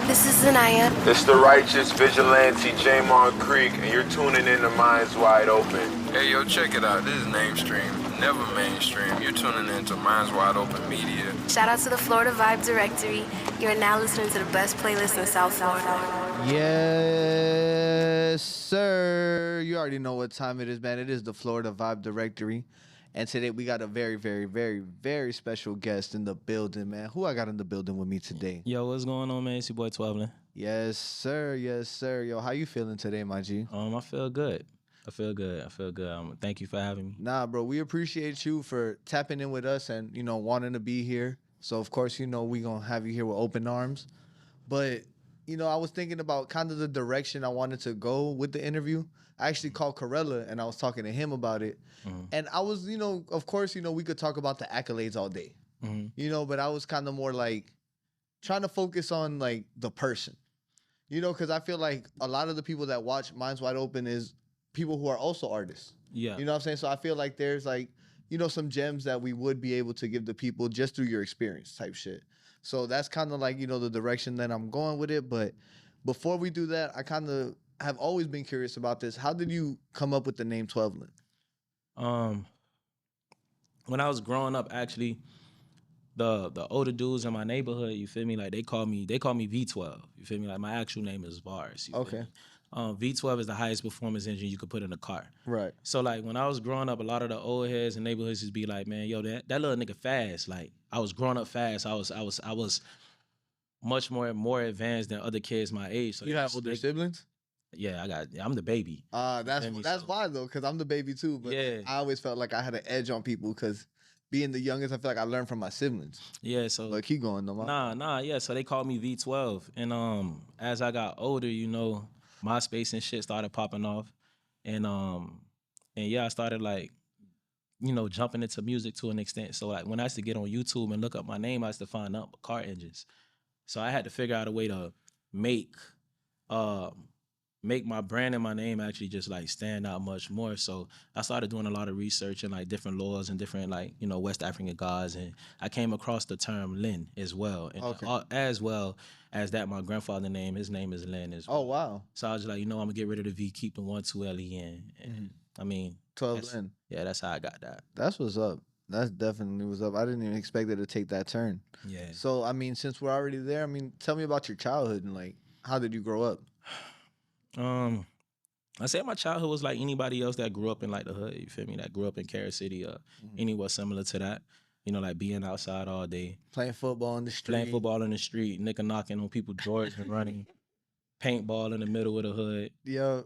This is Zanaya. It's the righteous vigilante Jamon Creek, and you're tuning in to Minds Wide Open. Hey, yo, check it out. This is Namestream, never mainstream. You're tuning in to Minds Wide Open Media. Shout out to the Florida Vibe Directory. You are now listening to the best playlist in South Florida. Yes, sir. You already know what time it is, man. It is the Florida Vibe Directory. And today we got a very, very, very, very special guest in the building, man. Who I got in the building with me today? Yo, what's going on, man? It's your boy Twelvelen. Yes, sir. Yes, sir. Yo, how you feeling today, my G? I feel good. I feel good. Thank you for having me. Nah, bro, we appreciate you for tapping in with us and, wanting to be here. So, of course, we going to have you here with open arms. But, I was thinking about kind of the direction I wanted to go with the interview. I actually called Corella and I was talking to him about it. Mm-hmm. And I was, of course, we could talk about the accolades all day, but I was kind of more like trying to focus on like the person, because I feel like a lot of the people that watch Minds Wide Open is people who are also artists. Yeah. You know what I'm saying? So I feel like there's like, some gems that we would be able to give the people just through your experience type shit. So that's kind of like, the direction that I'm going with it. But before we do that, I kind of have always been curious about this. How did you come up with the name Twelvelen? When I was growing up, actually, the older dudes in my neighborhood, you feel me? Like they call me V12. You feel me? Like my actual name is Vars. Okay. V12 is the highest performance engine you could put in a car. Right. So like when I was growing up, a lot of the old heads and neighborhoods just be like, man, yo, that little nigga fast. Like I was growing up fast. I was much more advanced than other kids my age. So you have older siblings? Yeah, I'm the baby. That's why though, because I'm the baby too. But yeah. I always felt like I had an edge on people because being the youngest, I feel like I learned from my siblings. Yeah, so like keep going though. Yeah. So they called me V12, and as I got older, MySpace and shit started popping off, and yeah, I started like, jumping into music to an extent. So like when I used to get on YouTube and look up my name, I used to find out car engines. So I had to figure out a way to make my brand and my name actually just like stand out much more. So I started doing a lot of research and like different laws and different like, West African gods. And I came across the term Len as well. And as well as that, my grandfather's name, his name is Len as well. Oh, wow. So I was like, I'm going to get rid of the V, keep the 1, 2 L-E-N. And I mean. Twelvelen. Yeah, that's how I got that. That's what's up. That's definitely what's up. I didn't even expect it to take that turn. Yeah. So, I mean, since we're already there, tell me about your childhood and like, how did you grow up? I say my childhood was like anybody else that grew up in like the hood, you feel me? That grew up in Carrot City or anywhere similar to that. Like being outside all day. Playing football in the street. Nigga knocking on people's doors and running. Paintball in the middle of the hood. Yeah.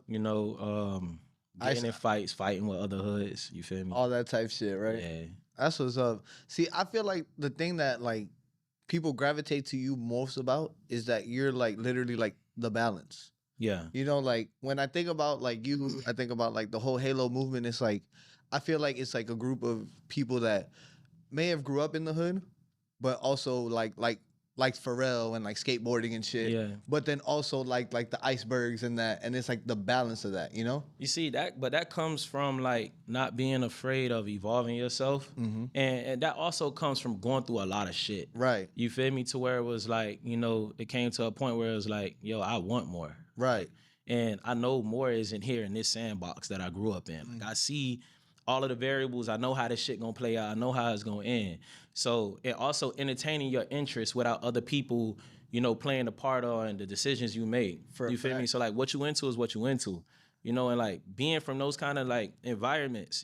Getting in fights, fighting with other hoods, you feel me? All that type shit, right? Yeah. That's what's up. See, I feel like the thing that like people gravitate to you most about is that you're like literally like the balance. Yeah. Like when I think about like you, I think about like the whole Halo movement. It's like, I feel like it's like a group of people that may have grew up in the hood, but also like Pharrell and like skateboarding and shit. Yeah. But then also like the icebergs and that, and it's like the balance of that, You see that, but that comes from like not being afraid of evolving yourself, and that also comes from going through a lot of shit. Right. You feel me? To where it was like, it came to a point where it was like, yo, I want more. Right. And I know more isn't here in this sandbox that I grew up in. Like I see all of the variables. I know how this shit gonna play out. I know how it's gonna end. So, and also entertaining your interests without other people, playing a part on the decisions you make. You feel me? So like what you into is what you into, and like being from those kind of like environments,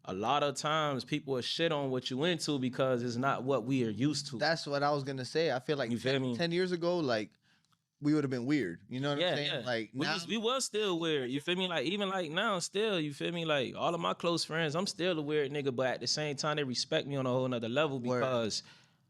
a lot of times people will shit on what you into because it's not what we are used to. That's what I was gonna say. I feel like you feel me? 10 years ago, like we would have been weird. You know what I'm saying? Yeah. Like now, we was still weird. You feel me? Like even like now, still. You feel me? Like all of my close friends, I'm still a weird nigga, but at the same time, they respect me on a whole nother level because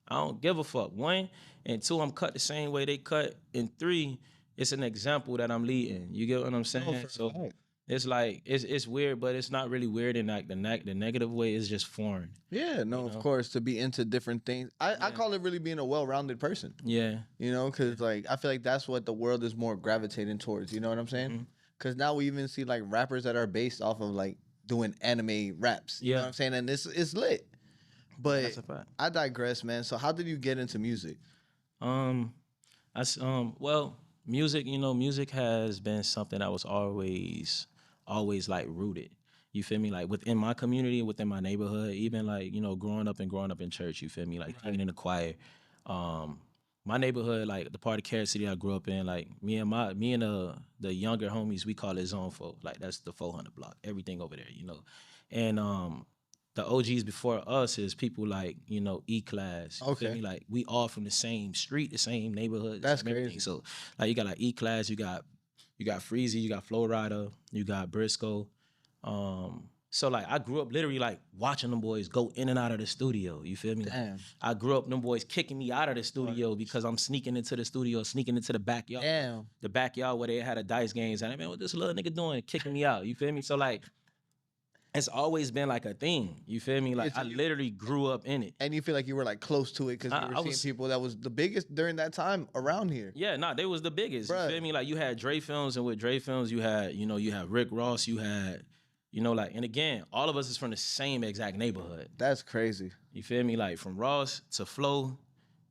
I don't give a fuck. 1 and 2, I'm cut the same way they cut. And 3, it's an example that I'm leading. You get what I'm saying? So it's like it's weird, but it's not really weird in like the negative way. It's just foreign. Yeah, no, of course, to be into different things. I call it really being a well-rounded person. Yeah. Because like I feel like that's what the world is more gravitating towards. You know what I'm saying? Because now we even see like rappers that are based off of like doing anime raps. You know what I'm saying? And it's lit. But I digress, man. So how did you get into music? Um, well, music, music has been something that was always like rooted. You feel me? Like within my community, within my neighborhood, even like, growing up in church, you feel me? Like singing in the choir. Um, my neighborhood, like the part of Carroll City I grew up in, like me and the younger homies, we call it Zone 4. Like that's the 400 block. Everything over there. And the OGs before us is people like, E class. You feel Okay. me? Like we all from the same street, the same neighborhood, the That's same everything. crazy. So like you got like E class, you got Freezy, you got Flow Rider, you got Briscoe. So like I grew up literally like watching them boys go in and out of the studio. You feel me? Like, Damn. I grew up them boys kicking me out of the studio because I'm sneaking into the studio, sneaking into the backyard. Damn. The backyard where they had a dice games. And I mean, what this little nigga doing? Kicking me out. You feel me? So like it's always been like a thing. You feel me? Like It's- I literally grew up in it. And you feel like you were like close to it because I- you were I seeing was- people that was the biggest during that time around here. Yeah, nah, they was the biggest. Bruh. You feel me? Like you had Dre Films, and with Dre Films, you had Rick Ross, you had, like, and again, all of us is from the same exact neighborhood. That's crazy. You feel me? Like from Ross to Flo,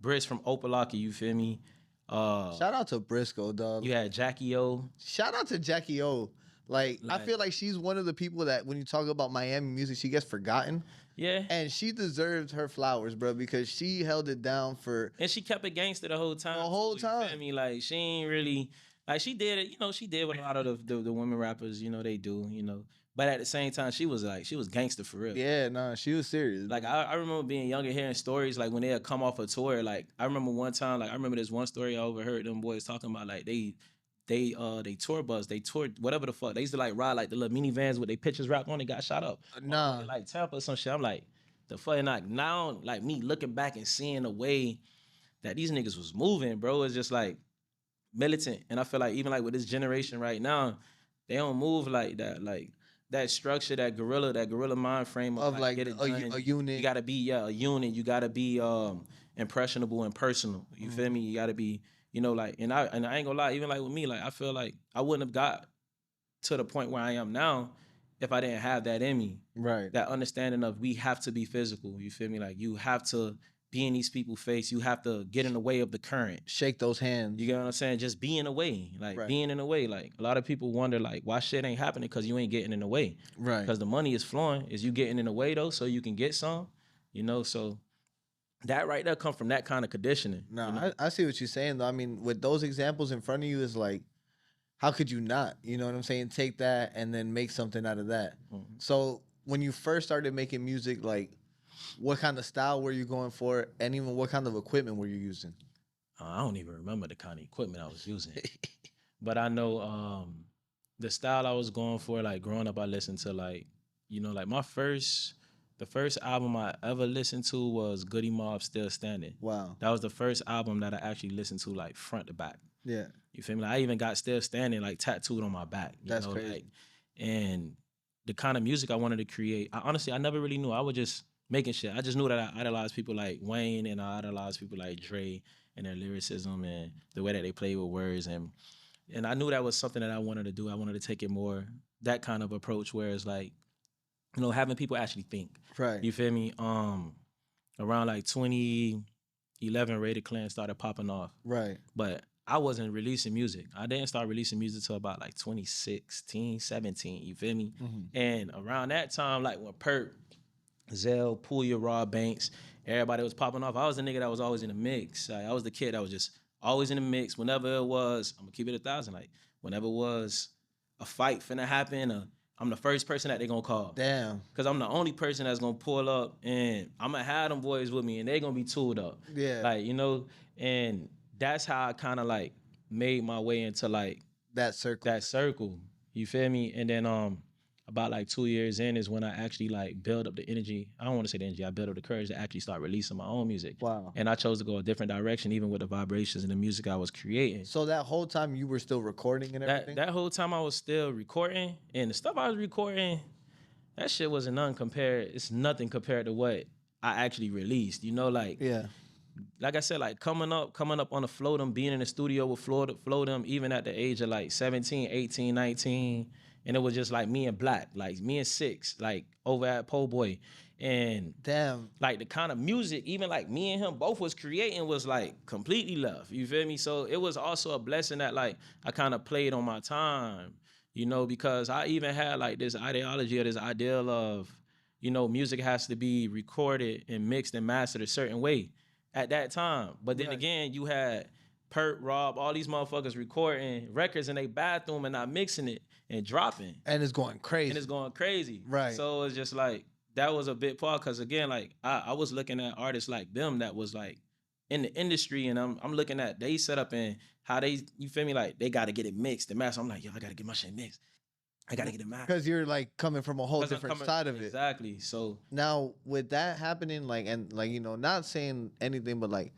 Briss from Opalaka, you feel me? Shout out to Briscoe, dog. You had Jackie O. Shout out to Jackie O. Like, I Like- feel like she's one of the people that when you talk about Miami music, she gets forgotten. Yeah. And she deserved her flowers, bro, because she held it down for And she kept it gangster the whole time. The whole too, You time. feel me? Like she ain't really like she did it, she did what a lot of the women rappers, they do. But at the same time, she was gangster for real. yeah, nah, she was serious. Like I remember being younger hearing stories like when they had come off a tour. Like I remember one time, like I remember this one story I overheard them boys talking about like they tour bus, they toured whatever the fuck. They used to like ride like the little minivans with their pictures wrapped on. They got shot up. Nah. Like Tampa or some shit. I'm like, the fuck like now like me looking back and seeing the way that these niggas was moving, bro, is just like militant. And I feel like even like with this generation right now, they don't move like that. Like that structure, that gorilla mind frame Of like get it a done. unit. You gotta be a unit. You gotta be impressionable and personal. You feel me? You gotta be, like, and I ain't gonna lie, even like with me, like I feel like I wouldn't have got to the point where I am now if I didn't have that in me. Right. That understanding of we have to be physical. You feel me? Like you have to be in these people's face. You have to get in the way of the current. Shake those hands. You get what I'm saying? Just be in the way. Like Right. being in the way. Like a lot of people wonder like why shit ain't happening because you ain't getting in the way. Right. Because the money is flowing. Is you getting in the way though so you can get some? So that right there come from that kind of conditioning. No, you know? I see what you're saying though. I mean, with those examples in front of you, is like, how could you not? You know what I'm saying? Take that and then make something out of that. Mm-hmm. So when you first started making music, like, what kind of style were you going for, and even what kind of equipment were you using? I don't even remember the kind of equipment I was using. But I know the style I was going for, like growing up, I listened to like, like the first album I ever listened to was Goody Mob Still Standing. Wow. That was the first album that I actually listened to like front to back. Yeah. You feel me? Like, I even got Still Standing like tattooed on my back. That's crazy. Like, and the kind of music I wanted to create, I never really knew. I was just making shit. I just knew that I idolized people like Wayne and I idolized people like Dre and their lyricism and the way that they play with words. And I knew that was something that I wanted to do. I wanted to take it more, that kind of approach where it's like, having people actually think. Right. You feel me? Around like 2011, Rated Clan started popping off. Right. But I wasn't releasing music. I didn't start releasing music till about like 2016, 17. You feel me? Mm-hmm. And around that time, like when Perk, Zell, Pooya, Raw Banks, everybody was popping off. I was the nigga that was always in the mix. Like, I was the kid that was just always in the mix. Whenever it was, I'm gonna keep it 1,000. Like whenever it was a fight finna happen, I'm the first person that they gonna call. Damn. Cause I'm the only person that's gonna pull up and I'm gonna have them boys with me and they gonna be tooled up. Yeah. Like, and that's how I kind of like made my way into like That circle. You feel me? And then about like 2 years in is when I actually like build up the energy. I don't want to say the energy. I built up the courage to actually start releasing my own music. Wow. And I chose to go a different direction, even with the vibrations and the music I was creating. So that whole time you were still recording and everything? That whole time I was still recording, and the stuff I was recording, that shit wasn't none compared. It's nothing compared to what I actually released. Like Yeah. like I said, like coming up on the Floatem, being in the studio with Floatem, even at the age of like 17, 18, 19. And it was just like me and Black, like me and Six, like over at Po Boy. And Damn. like the kind of music, even like me and him both was creating was like completely left. You feel me? So it was also a blessing that like I kind of played on my time, you know, because I even had like this ideology or this ideal of, you know, music has to be recorded and mixed and mastered a certain way at that time. But then Right. again, you had Perk, Rob, all these motherfuckers recording records in their bathroom and not mixing it and dropping. And it's going crazy. And it's going crazy. Right. So it's just like, that was a big part because again, like I was looking at artists like them that was like in the industry, and I'm looking at they set up and how they, you feel me, like they got to get it mixed and mastered. I'm like, yo, I got to get my shit mixed. I got to get it mastered. Because you're like coming from a whole 'Cause I'm different coming- side of it. Exactly. So Now, with that happening, like, and like, you know, not saying anything, but like,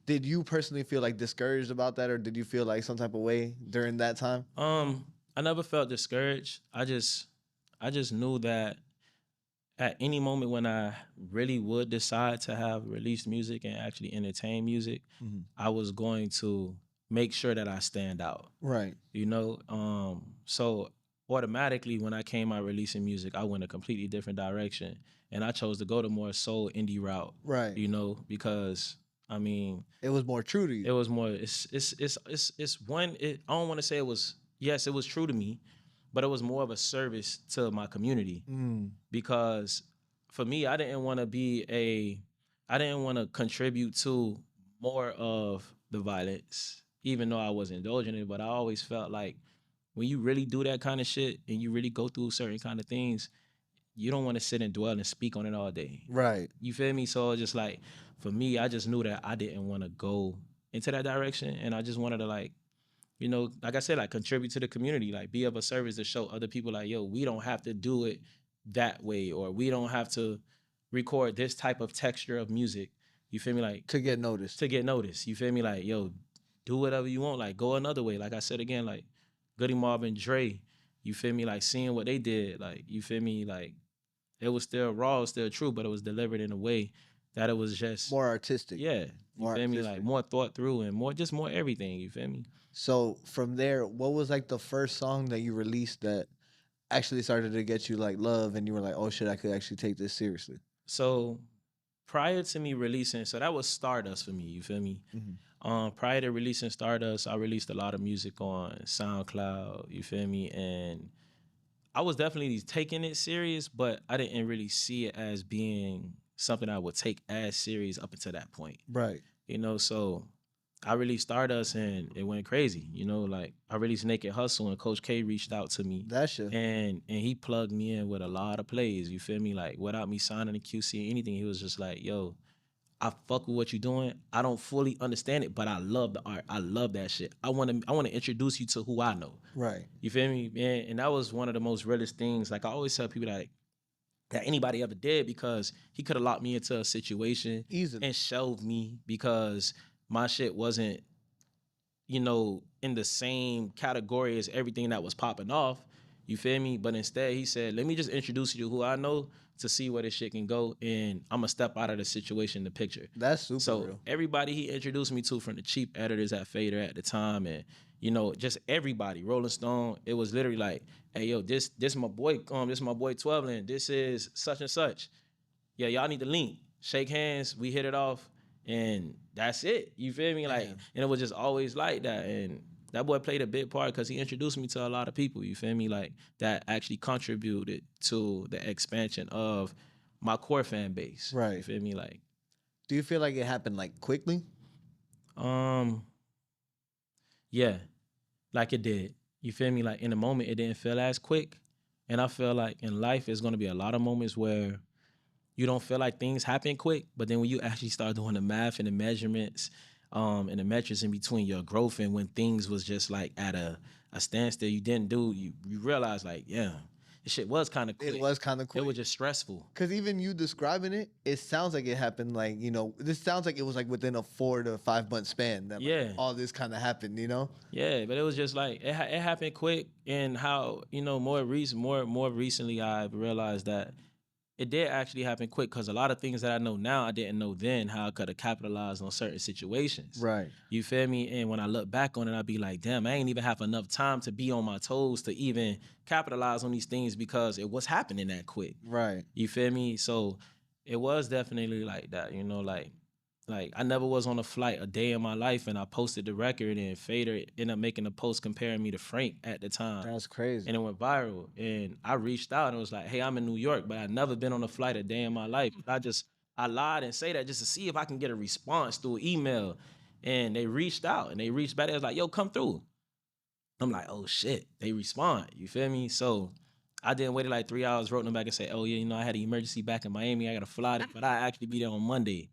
did you personally feel like discouraged about that, or did you feel like some type of way during that time? I never felt discouraged. I just knew that at any moment when I really would decide to have released music and actually entertain music, I was going to make sure that I stand out. Right. You know, so automatically when I came out releasing music, I went a completely different direction, and I chose to go the more soul indie route. Right. You know, because I mean, It was more true to you. it was more. It's one. I don't want to say it was. Yes, it was true to me, but it was more of a service to my community because for me, I didn't want to contribute to more of the violence, even though I was indulging in it. But I always felt like when you really do that kind of shit and you really go through certain kind of things, you don't want to sit and dwell and speak on it all day. Right. You feel me? So it's just like, for me, I just knew that I didn't want to go into that direction, and I just wanted to like, you know, like I said, like contribute to the community, like be of a service to show other people like, yo, we don't have to do it that way, or we don't have to record this type of texture of music. You feel me? Like To get noticed. to get noticed. You feel me? Like, yo, do whatever you want. Like go another way. Like I said again, like Goody Mob and Dre, you feel me? Like seeing what they did, like you feel me? Like it was still raw, it was still true, but it was delivered in a way that it was just More artistic. yeah. You More feel me? artistic. Like more thought through and more everything. You feel me? So from there, what was like the first song that you released that actually started to get you like love, and you were like, oh shit, I could actually take this seriously? So prior to me releasing, so that was Stardust for me, you feel me? Prior to releasing Stardust, I released a lot of music on SoundCloud, you feel me? And I was definitely taking it serious, but I didn't really see it as being something I would take as serious up until that point. Right. You know, so I released Stardust and it went crazy. You know, like I released Naked Hustle and Coach K reached out to me. That shit. And he plugged me in with a lot of plays. You feel me? Like without me signing a QC or anything, he was just like, yo, I fuck with what you're doing. I don't fully understand it, but I love the art. I love that shit. I want to introduce you to who I know. Right. You feel me? And that was one of the most realest things. Like I always tell people that anybody ever did, because he could have locked me into a situation Easily. and shelved me because my shit wasn't, you know, in the same category as everything that was popping off. You feel me? But instead he said, let me just introduce you to who I know to see where this shit can go, and I'm gonna step out of the situation, the picture. That's super So real. everybody he introduced me to, from the chief editors at Fader at the time, and you know, just everybody, Rolling Stone, it was literally like, hey yo, this my boy, this my boy Twelvelen, this is such and such. Yeah, y'all need to link, shake hands, we hit it off, and that's it. You feel me? Like, and it was just always like that. And that boy played a big part because he introduced me to a lot of people, you feel me? Like, that actually contributed to the expansion of my core fan base. Right. You feel me? Like, Do you feel like it happened like quickly? yeah, like it did. You feel me? Like in the moment, it didn't feel as quick. And I feel like in life, there's gonna be a lot of moments where you don't feel like things happen quick, but then when you actually start doing the math and the measurements, and the metrics in between your growth and when things was just like at a standstill, you didn't do, you realize like, yeah, this shit was kind of quick. It was kind of quick. It was just stressful. Because even you describing it, it sounds like it happened like, you know, this sounds like it was like within a 4 to 5 month span that like, Yeah. all this kind of happened, you know? Yeah, but it was just like it happened quick, and how, you know, more recently I've realized that it did actually happen quick, because a lot of things that I know now I didn't know then, how I could have capitalized on certain situations. Right. You feel me? And when I look back on it, I'd be like, damn, I ain't even have enough time to be on my toes to even capitalize on these things because it was happening that quick. Right. You feel me? So it was definitely like that, you know, like I never was on a flight a day in my life, and I posted the record, and Fader ended up making a post comparing me to Frank at the time. That's crazy. And it went viral. And I reached out and was like, hey, I'm in New York, but I've never been on a flight a day in my life. I lied and say that just to see if I can get a response through email. And they reached out and they reached back. They was like, yo, come through. I'm like, oh shit, they respond. You feel me? So I didn't wait like 3 hours, wrote them back and said, oh yeah, you know, I had an emergency back in Miami. I got to fly, but I actually be there on Monday.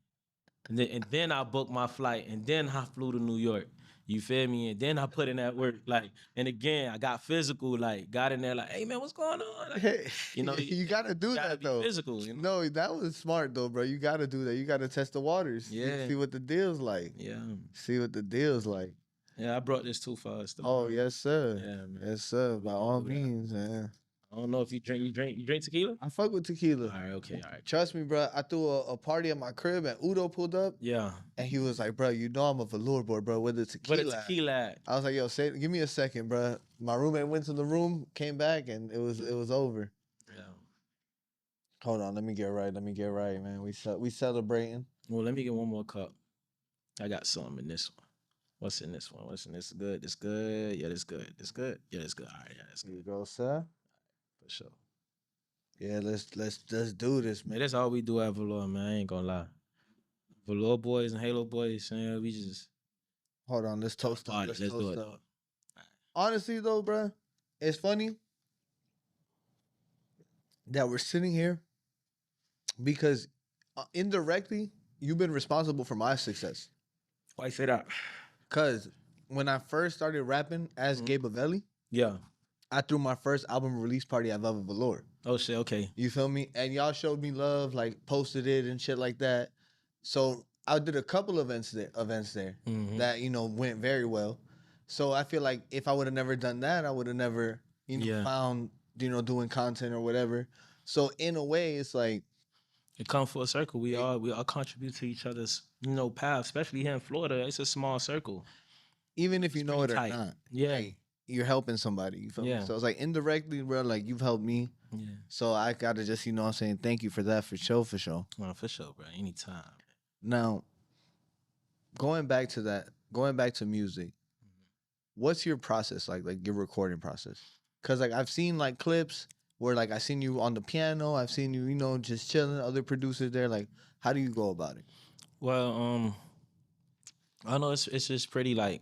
And then I booked my flight, and then I flew to New York. You feel me? And then I put in that work, like, and again, I got physical, like, got in there, like, hey man, what's going on? Like, you know, you gotta do gotta that be though. physical, you know? No, that was smart though, bro. You gotta do that. You gotta test the waters. Yeah. See what the deal's like. Yeah, See what the deal's like. yeah. I brought this too fast though. Oh yes, sir. Yeah, man. Yes, sir. By all do that. means, man. I don't know if you drink tequila. I fuck with tequila. All right, okay, all right. Trust me, bro. I threw a party at my crib and Udo pulled up Yeah, and he was like, bro, you know I'm a velour boy, bro. Where the tequila? but a at?" tequila. At? I was like, yo, give me a second, bro. My roommate went to the room, came back, and it was over. Yeah. Hold on, let me get right. Let me get right, man. We celebrating. Well, let me get one more cup. I got something in this one. What's in this one? What's in this? Good. This good. Yeah, this good. This good. Yeah, this good. All right, yeah, that's Here you good go, sir. for sure. Yeah, let's do this, Man, man. that's all we do at Velour, man. I ain't gonna lie. Velour boys and Halo boys, man, we just Hold on, let's toast up. party. Let's Let's do toast it. up. Honestly, though, bro, it's funny that we're sitting here because indirectly you've been responsible for my success. Why you say that? Cause when I first started rapping as Gabe Avelli, Yeah. I threw my first album release party at Velvet Velour. Oh shit. Okay. You feel me? And y'all showed me love, like posted it and shit like that. So I did a couple events there Mhm. that, you know, went very well. So I feel like if I would have never done that, I would have never, you know, Yeah. found, you know, doing content or whatever. So in a way, it's like, It come full circle. We all contribute to each other's, you know, path. Especially here in Florida, it's a small circle. even if you It's know it pretty or tight. not, Yeah. hey, you're helping somebody. You feel Yeah. me? So it's like indirectly, bro, like you've helped me. Yeah. So I gotta just, you know what I'm saying, thank you for that for sure, for sure. Well, for sure, bro. Anytime. Now, going back to music, what's your process like your recording process? Cause like I've seen like clips where like I seen you on the piano, I've seen you, you know, just chilling, other producers there. Like, how do you go about it? Well, I don't know. It's just pretty like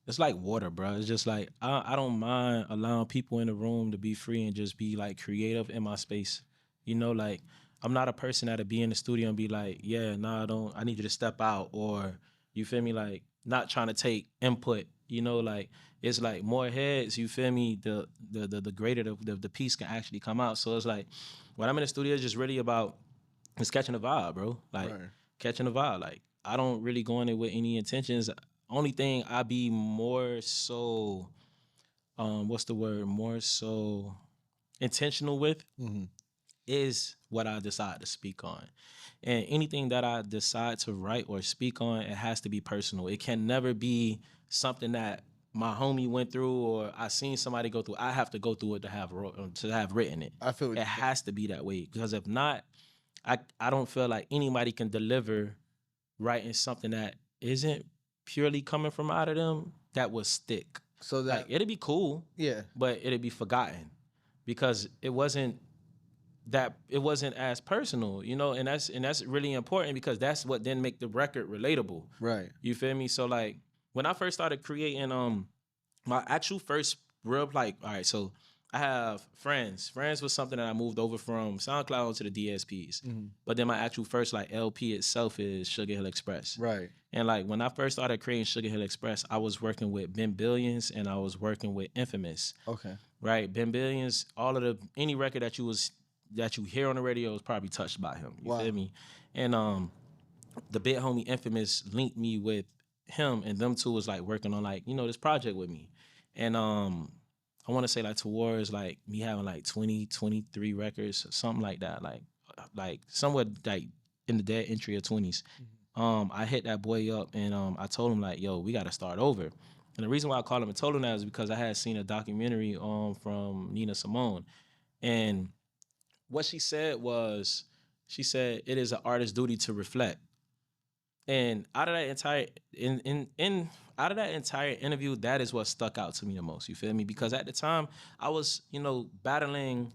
it's like water, bro. It's just like I don't mind allowing people in the room to be free and just be like creative in my space. You know, like I'm not a person that'll be in the studio and be like, yeah, nah, I need you to step out, or you feel me, like not trying to take input. You know, like it's like more heads. You feel me? The greater the piece can actually come out. So it's like when I'm in the studio, it's just really about it's catching the vibe, bro. Like Right. catching the vibe. Like I don't really go in it with any intentions. Only thing I be more so, what's the word? More so intentional with Mm-hmm. is what I decide to speak on. And anything that I decide to write or speak on, it has to be personal. It can never be something that my homie went through or I seen somebody go through. I have to go through it to have written it. I feel what It you're saying. has to be that way because if not, I don't feel like anybody can deliver writing something that isn't purely coming from out of them that would stick. So Like that it'd be cool, yeah. but it'd be forgotten because it wasn't as personal, you know, and that's really important because that's what then make the record relatable. Right. You feel me? So like when I first started creating my actual first real like all right, so I have Friends. Friends was something that I moved over from SoundCloud to the DSPs. Mhm. But then my actual first like LP itself is Sugar Hill Express. Right. And like when I first started creating Sugar Hill Express, I was working with Ben Billions and I was working with Infamous. Okay. Right? Ben Billions, any record that you hear on the radio is probably touched by him. You Wow. feel me? And the big homie Infamous linked me with him and them two was like working on like, you know, this project with me. And I want to say like towards like me having like 20, 23 records, something like that, like somewhere like in the dead entry of 20s. I hit that boy up and I told him like, yo, we got to start over. And the reason why I called him and told him that is because I had seen a documentary from Nina Simone. And what she said was She said it is an artist's duty to reflect. And out of that entire in out of that entire interview, that is what stuck out to me the most. You feel me? Because at the time I was, battling,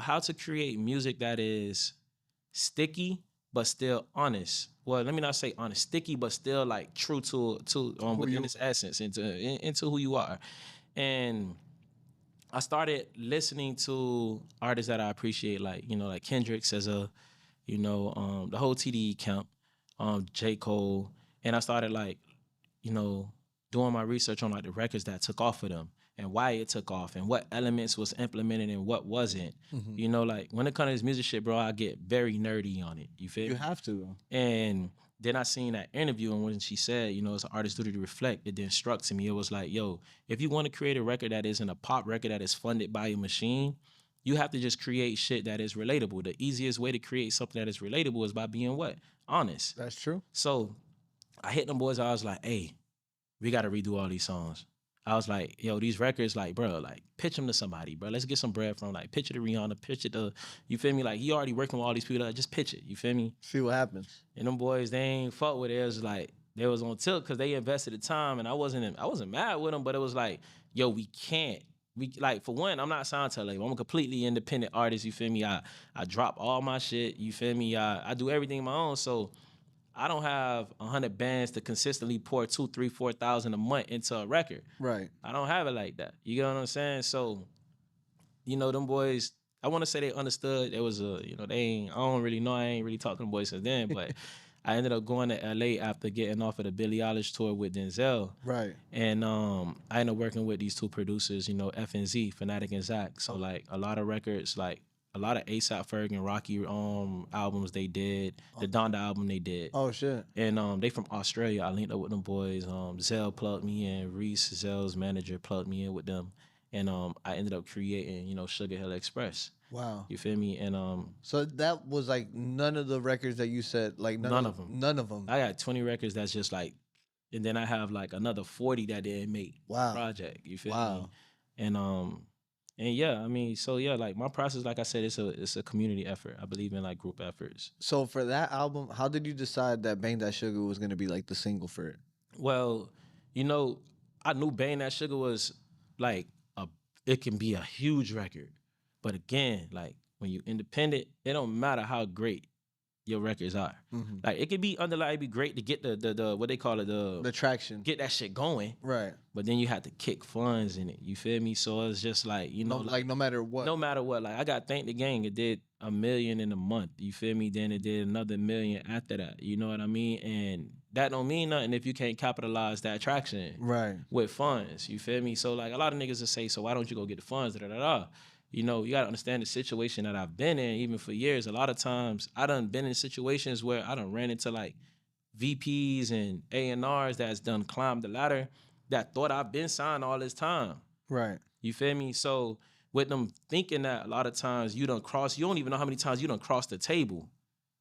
how to create music that is sticky but still honest. Well, let me not say honest, sticky but still like true to within its essence into who you are. And I started listening to artists that I appreciate, like like Kendrick, SZA, the whole TDE camp, J. Cole, and I started like, doing my research on like the records that took off for them and why it took off and what elements was implemented and what wasn't. Like when it comes to this music shit, bro, I get very nerdy on it. You feel You me? have to. And then I seen that interview, and when she said, it's an artist's duty to reflect, it then struck to me. It was like, yo, if you want to create a record that isn't a pop record that is funded by a machine, you have to just create shit that is relatable. The easiest way to create something that is relatable is by being what? Honest. That's true. So I hit them boys. I was like, hey, we got to redo all these songs. I was like, yo, these records, like, bro, like, pitch them to somebody, bro. Let's get some bread from, like, pitch it to Rihanna, pitch it to, you feel me? Like, he already working with all these people. Like, just pitch it, you feel me? See what happens. And them boys, they ain't fuck with it. It was like, they was on tilt because they invested the time, and I wasn't mad with them, but it was like, yo, we can't. Like, for one, I'm not signed to a label. I'm a completely independent artist, you feel me? I drop all my shit, you feel me? I do everything my own, so I don't have 100 bands to consistently pour 2, 3, 4,000 a month into a record. Right. I don't have it like that. You get what I'm saying? So, them boys, I want to say they understood. It was I don't really know. I ain't really talked to them boys since then, but I ended up going to LA after getting off of the Billie Eilish tour with Denzel. Right. And I ended up working with these two producers, FNZ, Fanatic and Zach. So like a lot of records, like a lot of ASAP Ferg and Rocky albums they did. The Donda album they did. Oh shit. And they from Australia. I linked up with them boys. Zell plugged me in. Reese, Zell's manager, plugged me in with them. And I ended up creating, Sugar Hill Express. Wow. You feel me? And So that was like none of the records that you said, like None of them. None of them. I got 20 records that's just like, and then I have like another 40 that didn't make Wow. project. You feel Wow. me? And yeah, I mean, so yeah, like my process, like I said, it's a community effort. I believe in like group efforts. So for that album, how did you decide that Bang That Sugar was gonna be like the single for it? Well, I knew Bang That Sugar was like it can be a huge record. But again, like when you independent, it don't matter how great your records are. Mm-hmm. Like it could be underlying, it'd be great to get the what they call it, The traction. get that shit going. Right. But then you have to kick funds in it. You feel me? So it's just like, Like no matter what. no matter what. Like I got Thank the Gang. It did $1 million in a month. You feel me? Then it did another $1 million after that. You know what I mean? And that don't mean nothing if you can't capitalize that traction Right. with funds. You feel me? So like a lot of niggas will say, so why don't you go get the funds? Da, da, da, da. You gotta understand the situation that I've been in, even for years. A lot of times I done been in situations where I done ran into like VPs and A&Rs that's done climbed the ladder that thought I've been signed all this time. Right. You feel me? So with them thinking that a lot of times you don't even know how many times you done crossed the table.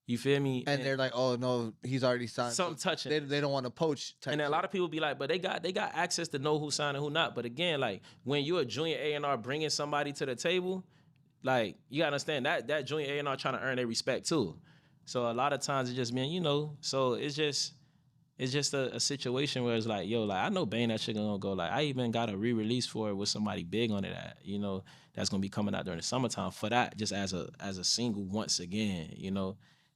You feel me? And they're like, oh no, he's already signed. Something touching. They don't want to poach. And then a lot of people be like, but they got access to know who signed and who not. But again, like when you're a junior A&R bringing somebody to the table, like you gotta understand that junior A&R trying to earn their respect too. So a lot of times it just mean, so it's just a situation where it's like, yo, like I know Bang That Shit gonna go. Like I even got a re-release for it with somebody big on it that's gonna be coming out during the summertime for that, just as a single once again,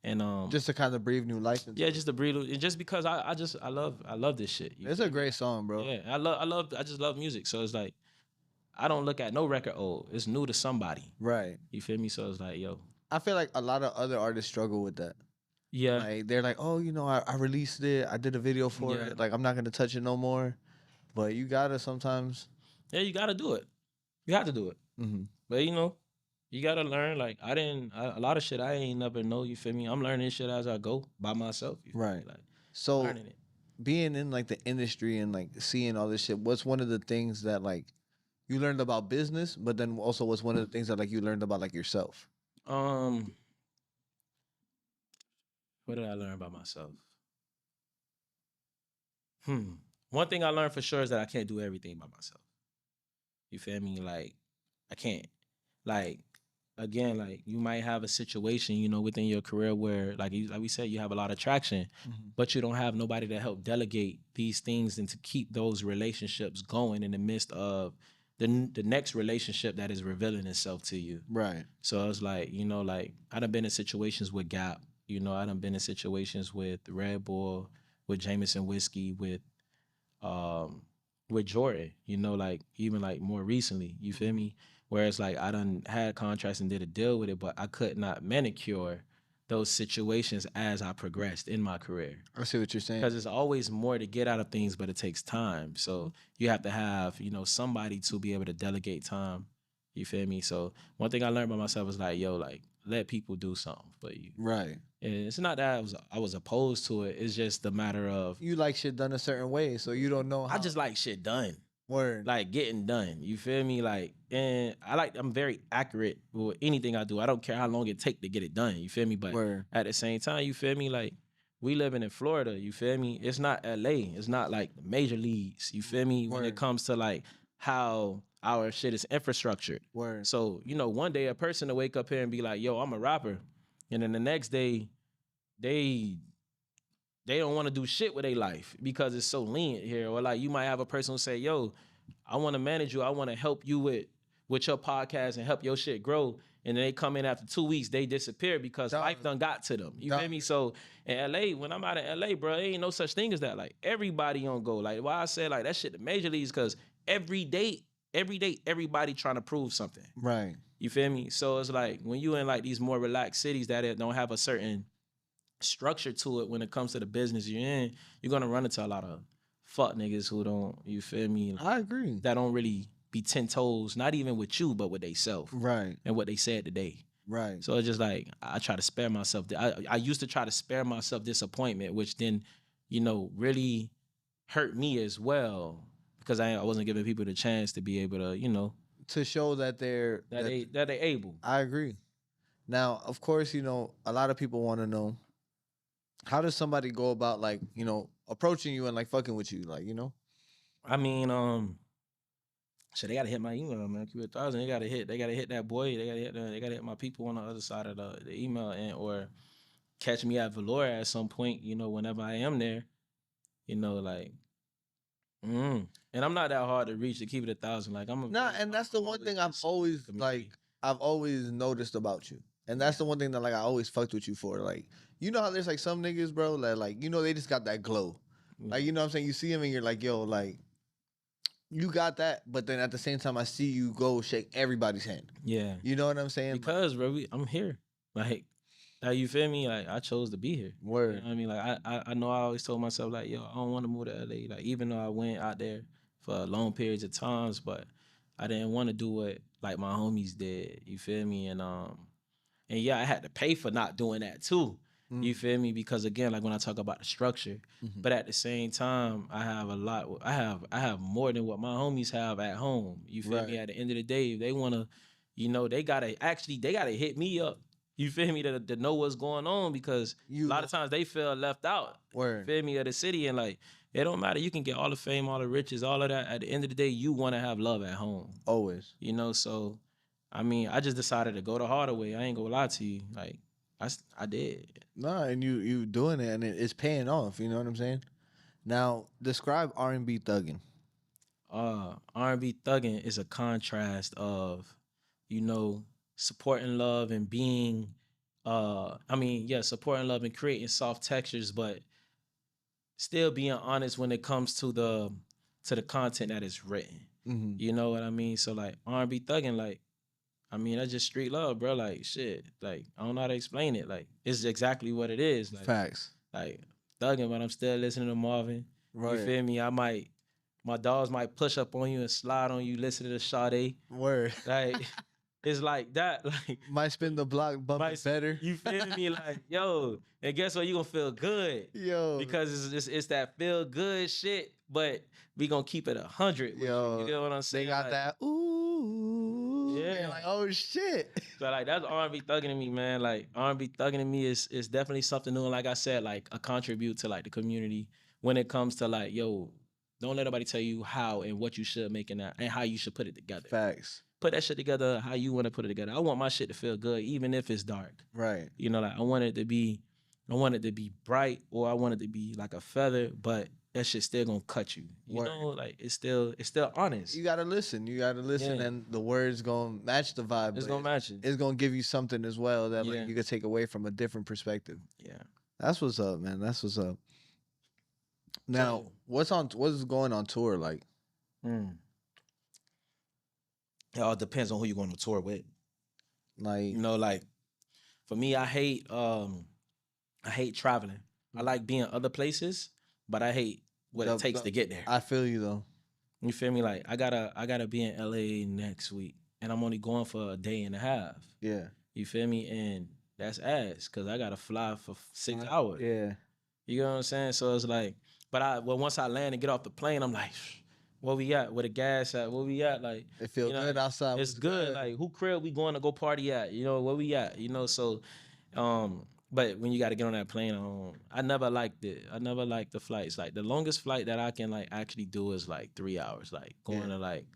And just to kind of breathe new life into. Yeah, just to breathe, and just because I love this shit. It's a great song, bro. Yeah, I just love music. So it's like I don't look at no record old. It's new to somebody. Right. You feel me? So it's like, yo. I feel like a lot of other artists struggle with that. Yeah. Like they're like, oh, I released it. I did a video for it. Like I'm not gonna touch it no more. But you gotta sometimes. Yeah, you gotta do it. You have to do it. Mm-hmm. But you gotta learn. Like a lot of shit I ain't never know. You feel me? I'm learning shit as I go by myself. You feel me? Right. Like, So learning it. being in like the industry and like seeing all this shit, what's one of the things that like you learned about business, but then also what's one of the things that like you learned about like yourself? What did I learn about myself? One thing I learned for sure is that I can't do everything by myself. You feel me? Like, I can't. Like, again, like you might have a situation, you know, within your career where, like we said, you have a lot of traction, but you don't have nobody to help delegate these things and to keep those relationships going in the midst of the next relationship that is revealing itself to you. Right. So it's like, you know, like I done been in situations with Gap, you know, I done been in situations with Red Bull, with Jameson Whiskey, with Jordan, you know, like even like more recently, you feel me? Whereas like I done had contracts and did a deal with it, but I could not manicure those situations as I progressed in my career. I see what you're saying. Because there's always more to get out of things, but it takes time. So you have to have, you know, somebody to be able to delegate time. You feel me? So one thing I learned by myself is like, yo, like let people do something for you. Right. And it's not that I was opposed to it. It's just the matter of You like shit done a certain way, so you don't know how. I just like shit done. Word. Like getting done. You feel me? Like, and I'm very accurate with anything I do. I don't care how long it take to get it done. You feel me? But Word. at the same time, you feel me? Like we living in Florida. You feel me? It's not LA. It's not like the major leagues. You feel me? When it Word. comes to like how our shit is infrastructured. Word. So, you know, one day a person to wake up here and be like, yo, I'm a rapper. And then the next day, they don't want to do shit with their life because it's so lenient here. Or like you might have a person who say, yo, I want to manage you. I want to help you with your podcast and help your shit grow. And then they come in after 2 weeks, they disappear because life done got to them. You feel me? So in LA, when I'm out in LA, bro, there ain't no such thing as that. Like everybody on go. Like why I said like that shit the major leagues, because every day, everybody trying to prove something. Right. You feel me? So it's like when you in like these more relaxed cities that don't have a certain structure to it when it comes to the business you're in, you're gonna run into a lot of fuck niggas who don't, you feel me? I agree. That don't really be 10 toes, not even with you, but with they self. Right. And what they said today. Right. So it's just like, I try to spare myself. I used to try to spare myself disappointment, which then, you know, really hurt me as well. Because I wasn't giving people the chance to be able to, you know. To show that they're... That they able. I agree. Now, of course, you know, a lot of people want to know, how does somebody go about, like, you know, approaching you and, like, fucking with you, like, you know? I mean, so they gotta hit my email, man. Keep it 1,000. They gotta hit that boy. They gotta hit my people on the other side of the email, and or catch me at Valora at some point, you know, whenever I am there. You know, like, and I'm not that hard to reach to keep it 1,000. Like And that's the one thing I've always noticed about you. And that's the one thing that like I always fucked with you for. Like, you know how there's like some niggas, bro, that like, you know, they just got that glow. Like, you know what I'm saying? You see him and you're like, yo, like, you got that, but then at the same time I see you go shake everybody's hand. Yeah. You know what I'm saying? Because bro, I'm here. Like you feel me? Like I chose to be here. Word. You know what I mean? Like I know I always told myself like, yo, I don't want to move to LA. Like even though I went out there for long periods of times, but I didn't want to do what like my homies did. You feel me? And yeah, I had to pay for not doing that too. You feel me? Because again, like when I talk about the structure, but at the same time, I have a lot. I have more than what my homies have at home. You feel me? At the end of the day, if they wanna, you know, they gotta hit me up. You feel me? To know what's going on, because a lot of times they feel left out. Word. You feel me? Of the city, and like it don't matter. You can get all the fame, all the riches, all of that. At the end of the day, you want to have love at home. Always. You know, so I mean, I just decided to go the harder way. I ain't gonna lie to you, like. I did. Nah, and you doing it, and it's paying off. You know what I'm saying? Now, describe R&B thugging. R&B thugging is a contrast of, you know, supporting love and being, supporting love and creating soft textures, but still being honest when it comes to the content that is written. Mm-hmm. You know what I mean? So like R&B thugging, like. I mean, that's just street love, bro. Like, shit. Like, I don't know how to explain it. Like, it's exactly what it is. Like, Facts. Like, thugging, but I'm still listening to Marvin. Right. You feel me? My dogs might push up on you and slide on you, listen to the Sade. Word. Like, it's like that. Like, might spin the block, bump it better. You feel me? Like, yo, and guess what? You gonna feel good. Yo. Because it's that feel good shit, but we gonna keep it 100. Yo. You know what I'm saying? They got like, that, ooh. Yeah. You're like, oh, shit. So, like, that's R&B thugging to me, man. Like, R&B thugging to me is definitely something new. And like I said, like, a contribute to, like, the community when it comes to, like, yo, don't let nobody tell you how and what you should make in that and how you should put it together. Facts. put that shit together how you want to put it together. I want my shit to feel good, even if it's dark. Right. You know, like I want it to be bright, or I want it to be like a feather, but that shit still gonna cut you. You Word. know, like it's still honest. You gotta listen. You gotta listen, Yeah. and the words gonna match the vibe. It's but gonna match it. It's gonna give you something as well that Yeah. like you could take away from a different perspective. Yeah. That's what's up, man. That's what's up. Now, So- what's going on tour like? It all depends on who you're going to tour with. Like, You know, like for me, I hate traveling. I like being other places, but I hate what The- it takes the- to get there. I feel you though. You feel me? Like I gotta be in LA next week, and I'm only going for a day and a half. Yeah. You feel me? And that's ass, cause I gotta fly for 6 hours. Yeah. You know what I'm saying? So it's like, but once I land and get off the plane, I'm like, where we at? Where the gas at? Where we at? Like, It feel you know, good outside. it's was good. Like, who crib we going to go party at? You know, where we at? You know, so, but when you got to get on that plane, I never liked it. I never liked the flights. Like, the longest flight that I can like actually do is like 3 hours. Like going to like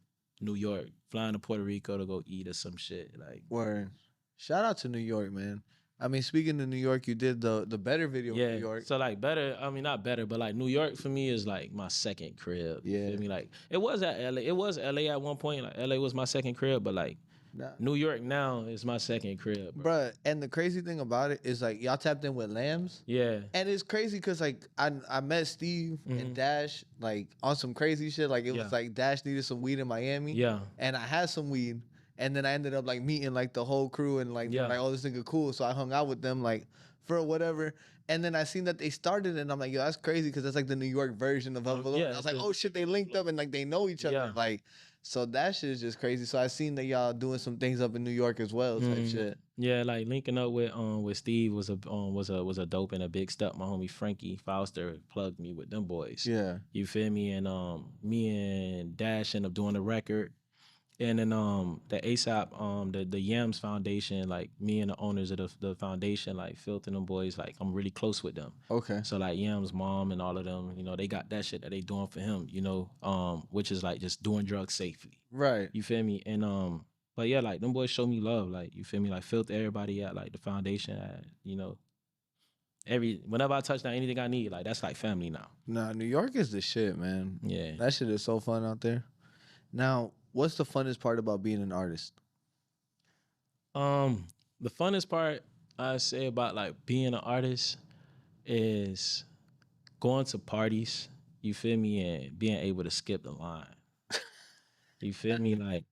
New York, flying to Puerto Rico to go eat or some shit. Like, Word. Shout out to New York, man. I mean, speaking of New York, you did the better video in New York. So like better, I mean not better, but like New York for me is like my second crib. You Yeah. feel me? Like it was at LA. It was LA at one point. Like LA was my second crib, but like Nah. New York now is my second crib, bro. Bruh, and the crazy thing about it is like y'all tapped in with Lambs. Yeah. And it's crazy because like I met Steve and Mhm. Dash like on some crazy shit. Like it Yeah. was like Dash needed some weed in Miami. Yeah. And I had some weed. And then I ended up like meeting like the whole crew and like, Yeah. like, oh, this nigga cool. So I hung out with them like for whatever. And then I seen that they started and I'm like, yo, that's crazy because that's like the New York version of Twelvelen. yeah, I was like, it's oh shit, they linked up and like they know each other. Yeah. Like, so that shit is just crazy. So I seen that y'all doing some things up in New York as well, type Mhm. shit. Yeah, like linking up with Steve was a dope and a big step. My homie Frankie Fauster plugged me with them boys. Yeah. You feel me? And me and Dash ended up doing the record. And then the ASAP, the Yams Foundation, like me and the owners of the foundation, like Filth and them boys, like I'm really close with them. Okay. So like Yams' mom and all of them, you know, they got that shit that they doing for him, you know, which is like just doing drugs safely. Right. You feel me? And but yeah, like them boys show me love, like you feel me, like Filth everybody at like the foundation, at, you know. Whenever I touch down anything I need, like that's like family now. Nah, New York is the shit, man. Yeah. That shit is so fun out there. Now, what's the funnest part about being an artist? The funnest part I say about like being an artist is going to parties, you feel me, and being able to skip the line. You feel me? Like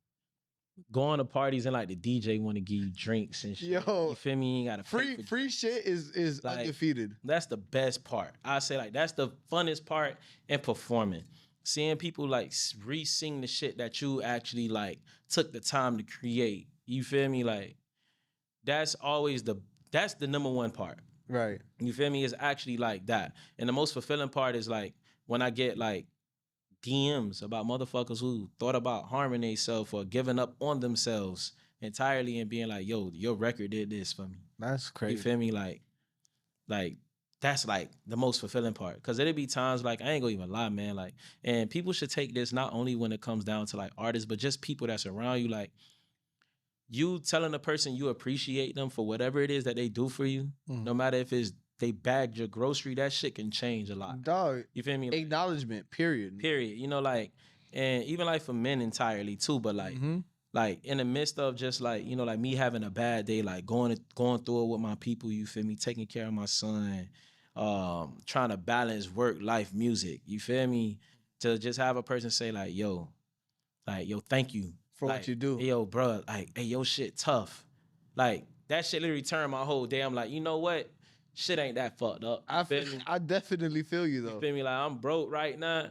going to parties and like the DJ want to give you drinks and shit. Yo, you feel me? You ain't gotta pay for Free shit is Like, undefeated. That's the best part. I say like that's the funnest part in performing. Seeing people like re-sing the shit that you actually like took the time to create. You feel me? Like that's the number one part. Right. You feel me? It's actually like that. And the most fulfilling part is like when I get like DMs about motherfuckers who thought about harming themselves or giving up on themselves entirely and being like, yo, your record did this for me. That's crazy. You feel me? Like that's like the most fulfilling part. Cause it'll be times like, I ain't gonna even lie, man. Like, and people should take this not only when it comes down to like artists, but just people that's around you. Like, you telling a person you appreciate them for whatever it is that they do for you, no matter if it's they bagged your grocery, that shit can change a lot. Dog. You feel me? Acknowledgement, period. Period. You know, like, and even like for men entirely too, but like, like in the midst of just like, you know, like me having a bad day, like going through it with my people, you feel me, taking care of my son, trying to balance work, life, music, you feel me, to just have a person say like, yo, thank you. For like, what you do. Hey, yo, bro, like, hey, yo, shit tough. Like, that shit literally turned my whole day. I'm like, you know what? Shit ain't that fucked up. I definitely feel you though. You feel me? Like, I'm broke right now.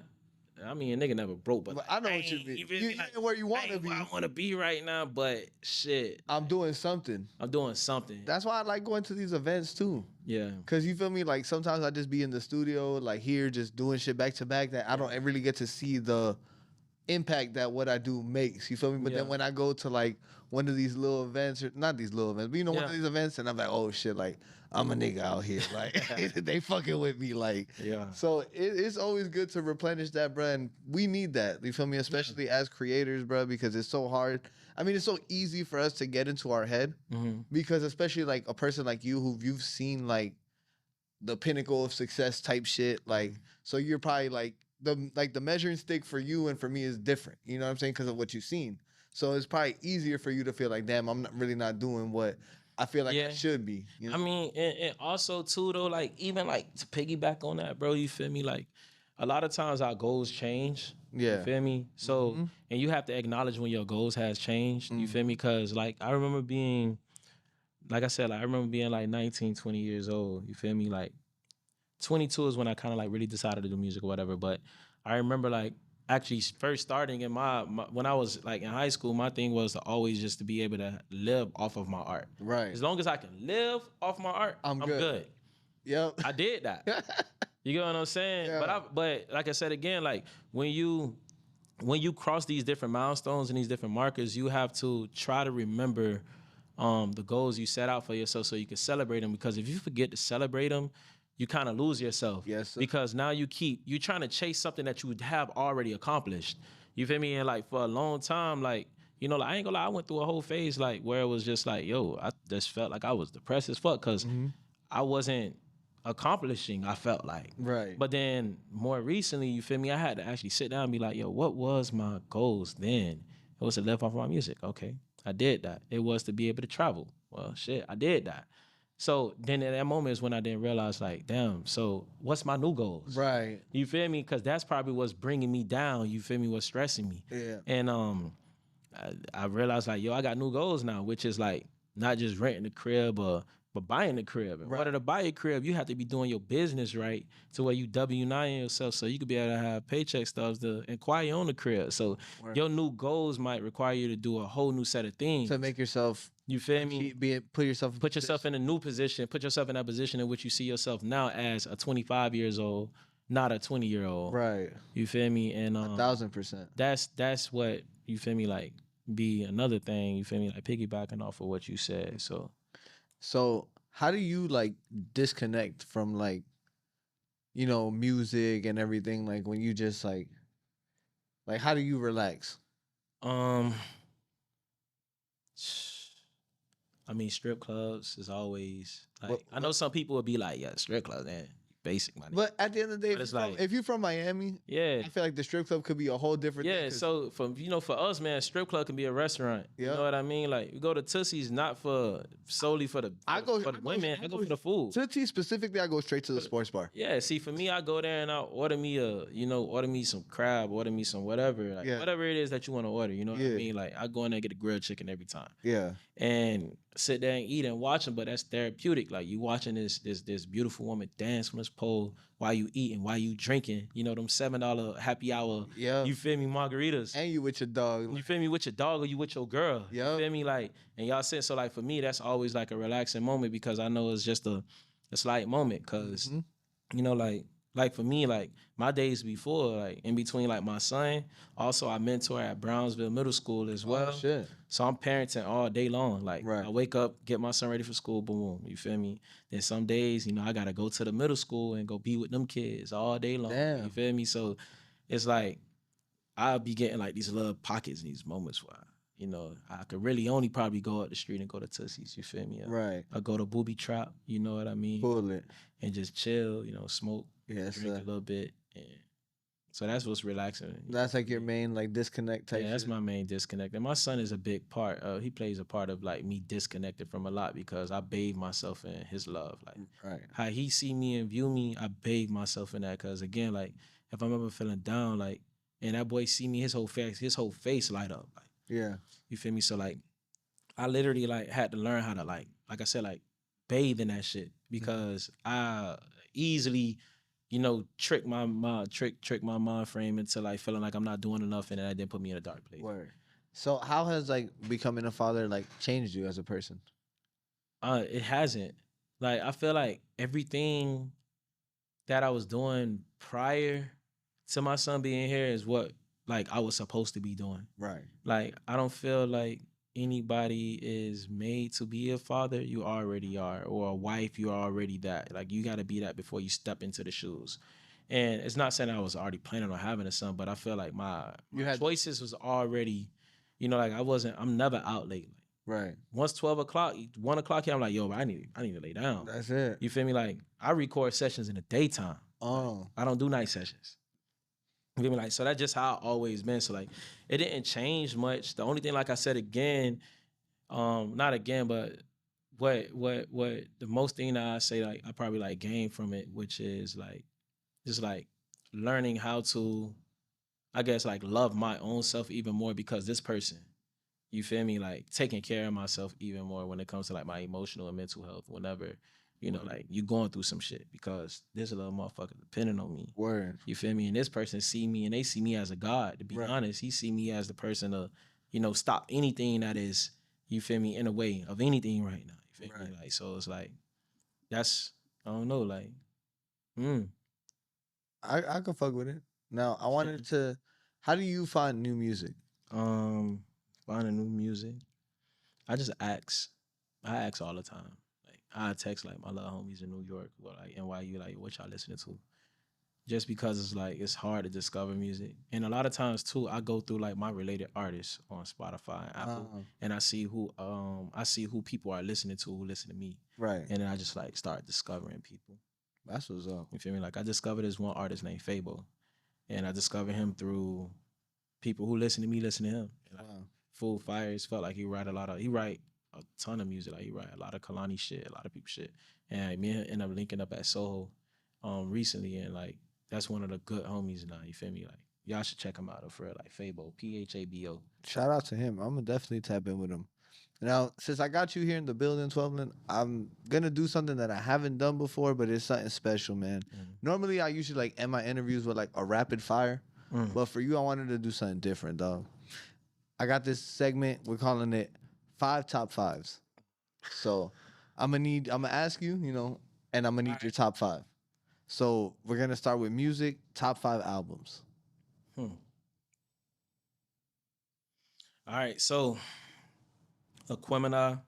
I mean, a nigga never broke, but like, I know what you mean. feel You me? Like, ain't where you want to be. I want to be right now, but shit, I'm doing something. I'm doing something. That's why I like going to these events too. Yeah. Cause you feel me? Like sometimes I just be in the studio, like here, just doing shit back to back that I don't really get to see the impact that what I do makes. You feel me? But then Yeah. when I go to like one of these little events, or not these little events, but one Yeah. of these events, and I'm like, oh shit, like I'm a nigga out here, like they fucking with me, like. Yeah. So it's always good to replenish that, bro, and we need that. You feel me? Especially as creators, bro, because it's so hard. I mean, it's so easy for us to get into our head, because especially like a person like you who you've seen like the pinnacle of success type shit. Like, so you're probably like the measuring stick for you and for me is different. You know what I'm saying? Because of what you've seen. So it's probably easier for you to feel like, damn, I'm not really not doing what I feel like I Yeah. should be. You know? I mean, and also too though, like even like to piggyback on that, bro, you feel me? Like a lot of times our goals change. Yeah. You feel me? So and you have to acknowledge when your goals has changed. You feel me? Cause like I remember being, like I said, like I remember being like 19, 20 years old. You feel me? Like 22 is when I kind of like really decided to do music or whatever. But I remember like actually first starting in my when I was like in high school, my thing was to always just to be able to live off of my art. Right. As long as I can live off my art, I'm good. Yep. I did that. You get what I'm saying? Yeah. But like I said again, like when you cross these different milestones and these different markers, you have to try to remember the goals you set out for yourself so you can celebrate them. Because if you forget to celebrate them, you kind of lose yourself. Yes, sir. Because now you're trying to chase something that you have already accomplished. You feel me? And like for a long time, like, you know, like I ain't gonna lie, I went through a whole phase like where it was just like, yo, I just felt like I was depressed as fuck because I wasn't accomplishing, I felt like. Right. But then more recently, you feel me, I had to actually sit down and be like, yo, what was my goals then? It was to live off my music. Okay, I did that. It was to be able to travel. Well, shit, I did that. So then at that moment is when I didn't realize, like, damn, so what's my new goals? Right. You feel me? Because that's probably what's bringing me down. You feel me? What's stressing me? Yeah. And I realized, like, yo, I got new goals now, which is like not just renting the crib or but buying the crib. In order to buy a crib, you have to be doing your business right to where you W-9 yourself so you could be able to have paycheck stubs to inquire on the crib. So your new goals might require you to do a whole new set of things. To make yourself, You feel me? put yourself, Put yourself in a new position. Put yourself in that position in which you see yourself now as a 25 years old, not a 20-year-old. Right. You feel me? And 1,000%. that's what, you feel me, like be another thing, you feel me, like piggybacking off of what you said. So how do you like disconnect from like, you know, music and everything? Like when you just like how do you relax? I mean, strip clubs is always like, I know some people would be like, yeah, strip clubs, man, basic money. But at the end of the day, But it's like- if you're from Miami, Yeah. I feel like the strip club could be a whole different thing. Yeah, 'Cause- so for us, man, strip club can be a restaurant. You Yeah. know what I mean? Like we go to Tootsie's not solely for the women. I go for the food. To tea specifically, I go straight to the sports bar. Yeah, see, for me, I go there and I order me some crab, order me some whatever, like Yeah. whatever it is that you want to order. You know what I Yeah. mean? Like I go in there and get a grilled chicken every time, Yeah. and sit there and eat and watch them. But that's therapeutic. Like you watching this beautiful woman dance on this pole while you eating, while you drinking. You know them $7 happy hour. Yeah. You feel me, margaritas. And you with your dog. You feel me, with your dog or you with your girl. Yup. You feel me, like, and y'all sit. So like for me, that's always like a relaxing moment because I know it's just a slight moment. Because you know, like for me, like my days before, like in between, like my son. Also, I mentor at Brownsville Middle School as well. Oh, shit. So I'm parenting all day long. Like Right. I wake up, get my son ready for school, boom. You feel me? Then some days, you know, I gotta go to the middle school and go be with them kids all day long. Damn. You feel me? So it's like I'll be getting like these little pockets in these moments where, you know, I could really only probably go up the street and go to Tootsie's, you feel me? Right. I go to Booby Trap, you know what I mean? Pull it. And just chill, you know, smoke, Yes, drink sir. a little bit. And so that's what's relaxing. That's like your main like disconnect type. Yeah, that's shit. my main disconnect. And my son is a big part. He plays a part of like me disconnected from a lot because I bathe myself in his love. Like Right. how he see me and view me, I bathe myself in that. Cause again, like if I'm ever feeling down, like and that boy see me, his whole face light up. Like Yeah. you feel me? So like I literally like had to learn how to like I said, like bathe in that shit because I easily, you know, trick my mind frame into like feeling like I'm not doing enough and that didn't put me in a dark place. Word. So how has like becoming a father like changed you as a person? It hasn't. Like I feel like everything that I was doing prior to my son being here is what like I was supposed to be doing. Right. Like I don't feel like anybody is made to be a father. You already are, or a wife. You are already that. Like you got to be that before you step into the shoes. And it's not saying I was already planning on having a son, but I feel like my choices was already, like I'm never out late. Right. Once 12 o'clock, 1 o'clock here, I'm like, yo, I need to lay down. That's it. You feel me? Like I record sessions in the daytime. Oh. I don't do night sessions. You feel me? Like, so that's just how I always been. So like it didn't change much. The only thing, like I said again, not again, but what the most thing that I say, like I probably like gain from it, which is like just like learning how to, I guess, like love my own self even more, because this person, you feel me, like taking care of myself even more when it comes to like my emotional and mental health whenever, like you going through some shit, because there's a little motherfucker depending on me. Word. You feel me? And this person see me and they see me as a god, to be honest. He see me as the person to, stop anything that is, you feel me, in the way of anything right now. You feel me? Like, so it's like, that's, I don't know, like, I can fuck with it. Now I wanted to. How do you find new music? Finding new music. I just ask. I ask all the time. Like I text like my little homies in New York or like NYU, like what y'all listening to? Just because it's like it's hard to discover music. And a lot of times too, I go through like my related artists on Spotify and Apple, and I see who people are listening to who listen to me. Right. And then I just like start discovering people. That's what's up. You feel me? Like I discovered this one artist named Fabo. And I discovered him through people who listen to me, listen to him. And like, Full Fires felt like he write a ton of music. Like he write a lot of Kalani shit, a lot of people shit. And me and him end up linking up at Soho recently, and like that's one of the good homies now. You feel me? Like y'all should check him out for real. Like Fabo, Phabo. Shout out to him. I'm gonna definitely tap in with him. Now, since I got you here in the building, Twelvelen, I'm gonna do something that I haven't done before, but it's something special, man. Normally, I usually like end my interviews with like a rapid fire, but for you, I wanted to do something different, dog. I got this segment. We're calling it 5 Top Fives. So I'm gonna ask you, and I'm gonna need your top 5. So we're gonna start with music. Top 5 albums. All right, so Aquemini,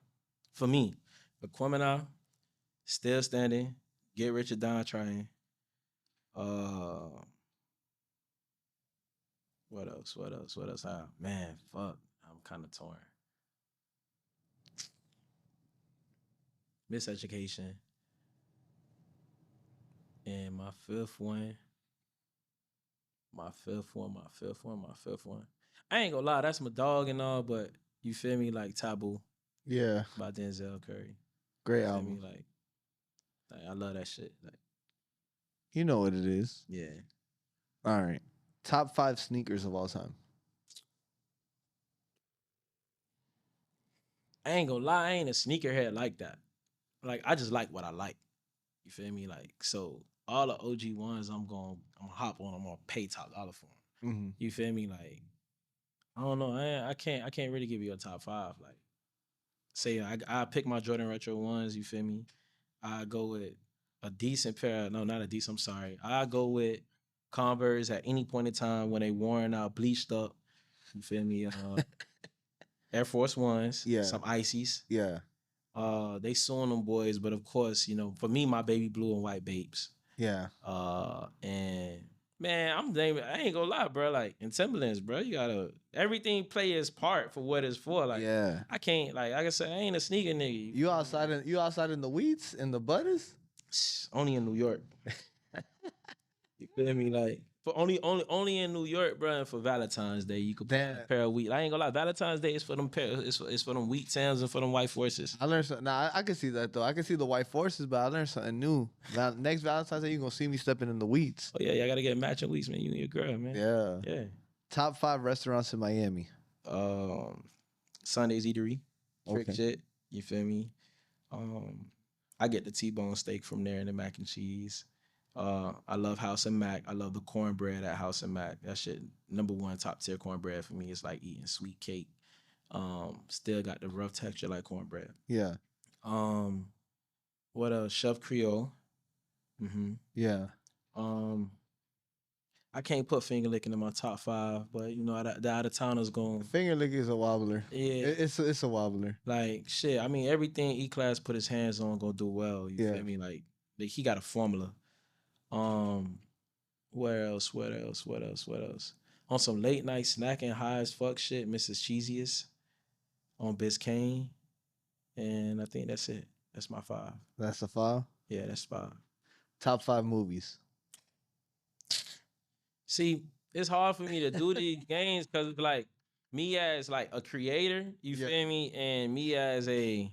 for me, Aquemini, Still Standing, Get Rich or Die Trying. What else? Man, fuck, I'm kind of torn. Miseducation. And my fifth one. I ain't gonna lie, that's my dog and all, but you feel me, like Taboo. Yeah. By Denzel Curry. Great You feel album. me? Like I love that shit. Like, You know what it is. yeah. All right. Top 5 sneakers of all time. I ain't gonna lie, I ain't a sneakerhead like that. Like I just like what I like. You feel me? Like, so all the OG ones, I'm gonna hop on them or pay top dollar for them. Mm-hmm. You feel me? Like, I don't know. I can't really give you a top 5. Like, say I pick my Jordan Retro ones. You feel me? I go with a decent pair. No, not a decent. I'm sorry. I go with Converse at any point in time when they worn out, bleached up. You feel me? Air Force Ones. Yeah. Some Icies. Yeah. They suing them boys, but of course, for me, my baby blue and white babes. Yeah. And man, I ain't gonna lie, bro. Like in Timberlands, bro, you gotta everything play its part for what it's for. Like, yeah. I can't, like I said, I ain't a sneaker nigga. You outside in the weeds in the butters? Only in New York. You feel me? Like for only in New York, bro. And for Valentine's Day, you could buy a pair of wheat. I ain't gonna lie, Valentine's Day is for them it's for them wheat towns and for them white forces. I learned something. Nah, I can see that though. I can see the white forces, but I learned something new. Next Valentine's Day, you gonna see me stepping in the weeds. Oh yeah, I gotta get matching wheats, man. You and your girl, man. Yeah. Yeah. Top 5 restaurants in Miami. Sunday's Eatery. Trick Okay. shit. You feel me? I get the T-bone steak from there and the mac and cheese. I love House and Mac. I love the cornbread at House and Mac. That shit, number 1 top tier cornbread for me. It's like eating sweet cake. Still got the rough texture like cornbread. Yeah. What else? Chef Creole. Yeah. I can't put finger licking in my top 5, but you know the out of towners going. Finger lick is a wobbler. Yeah. It's a wobbler. Like shit. I mean, everything E Class put his hands on gonna do well. You Yeah. feel me? Like he got a formula. Where else? What else? What else? What else? On some late night snacking high as fuck shit, Mrs. Cheesiest on Biscayne. And I think that's it. That's my 5. That's a 5. Yeah, that's 5. Top 5 movies. See, it's hard for me to do these games because like me as like a creator, you Yeah. feel me, and me as a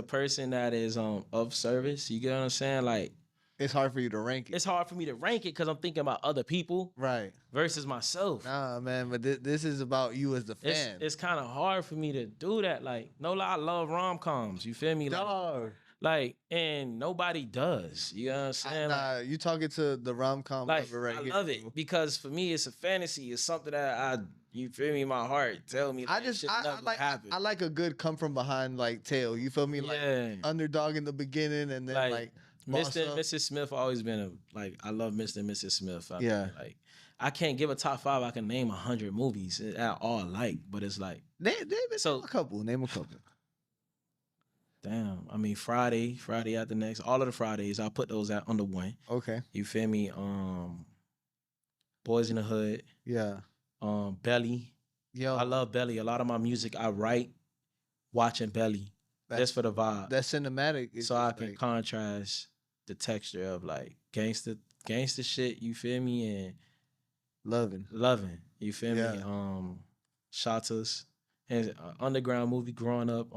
person that is of service. You get what I'm saying? Like It's hard for you to rank it. it's hard for me to rank it because I'm thinking about other people Right. versus myself. Nah, man, but this is about you as the fan. It's kind of hard for me to do that. Like, no lie, I love rom-coms. You feel me? Dog. Like, and nobody does. You know what I'm saying? Nah, you talking to the rom-com Like, lover right I here. love it because for me, it's a fantasy. It's something that you feel me? My heart tell me. I Like, just shit I never like happen. I like a good come from behind like tale. You feel me? Like Yeah. underdog in the beginning and then like boss Mr. and up. Mrs. Smith always been I love Mr. and Mrs. Smith. I Yeah. mean, like I can't give a top 5. I can name 100 movies at all alike, but it's like Name So- a couple. Name a couple. damn. I mean, Friday after next, all of the Fridays, I'll put those out under one. Okay. You feel me? Boys in the Hood, Yeah. Belly. Yo, I love Belly. A lot of my music I write watching Belly just for the vibe. that cinematic is So I just can like, contrast the texture of like gangster shit, you feel me, and loving. loving, you feel Yeah. me. Shotters and underground movie growing up.